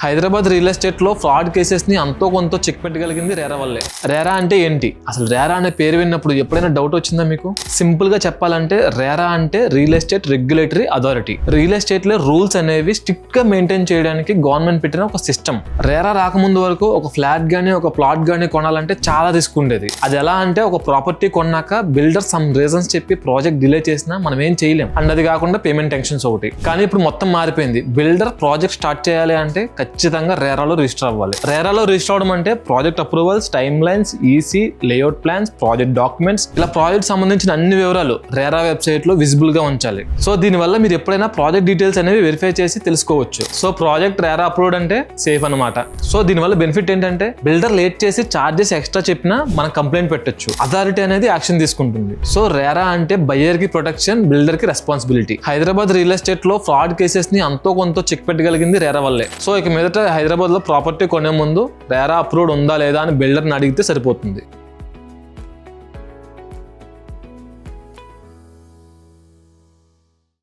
Hyderabad real estate లో fraud cases ని అంతో కొంత చెక్ పెట్టగలిగింది రేరా వల్లే. రేరా అంటే ఏంటి, అసలు రేరా అనే పేరు విన్నప్పుడు ఎప్పుడైనా డౌట్ వచ్చిందా మీకు? సింపుల్ గా చెప్పాలంటే రేరా అంటే real estate regulatory authority. Real estate లో రూల్స్ అనేవి స్ట్రిక్ట్ గా మెయింటైన్ చేయడానికి గవర్నమెంట్ పెట్టిన ఒక సిస్టమ్. రేరా రాకముందు వరకు ఒక ఫ్లాట్ గానీ ఒక ప్లాట్ గానీ కొనాలంటే చాలా రిస్క్ ఉండేది. అది ఎలా అంటే ఒక ప్రాపర్టీ కొన్నాక బిల్డర్ సమ్ రీజన్స్ చెప్పి ప్రాజెక్ట్ డిలే చేసినా మనం ఏం చేయలేం. అండ్ అది కాకుండా పేమెంట్ టెన్షన్స్ ఒకటి. కానీ ఇప్పుడు మొత్తం మారిపోయింది. బిల్డర్ ప్రాజెక్ట్ స్టార్ట్ చేయాలి అంటే ఖచ్చితంగా రేరాలో రిజిస్టర్ అవ్వాలి. రేరాలో రిజిస్టర్ అవడం అంటే project approvals, time lines, EC, layout plans, project documents, ఇలా ప్రాజెక్ట్ సంబంధించిన అన్ని వివరాలు రేరా వెబ్సైట్ లో విజిబుల్ గా ఉంచాలి. సో దీనివల్ల మీరు ఎప్పుడైనా ప్రాజెక్ట్ డీటెయిల్స్ అనేవి వెరిఫై చేసి తెలుసుకోవచ్చు. సో ప్రాజెక్ట్ రేరా అప్రూవ్డ్ అంటే సేఫ్ అనమాట. సో దీనివల్ల బెనిఫిట్ ఏంటంటే బిల్డర్ లేట్ చేసి చార్జెస్ ఎక్స్ట్రా చెప్పినా మనం కంప్లైంట్ పెట్టొచ్చు. అథారిటీ అనేది యాక్షన్ తీసుకుంటుంది. సో రేరా అంటే బయ్యర్ కి ప్రొటెక్షన్, బిల్డర్ కి రెస్పాన్సిబిలిటీ. హైదరాబాద్ రియల్ ఎస్టేట్ లో ఫ్రాడ్ కేసెస్ ని అంతో కొంత చెక్ పెట్టగలిగింది రేరా వల్లే. సో ఇక మీదట హైదరాబాద్ లో ప్రాపర్టీ కొనే ముందు రేరా అప్రూవ్డ్ ఉందా లేదా అని బిల్డర్ని అడిగితే సరిపోతుంది.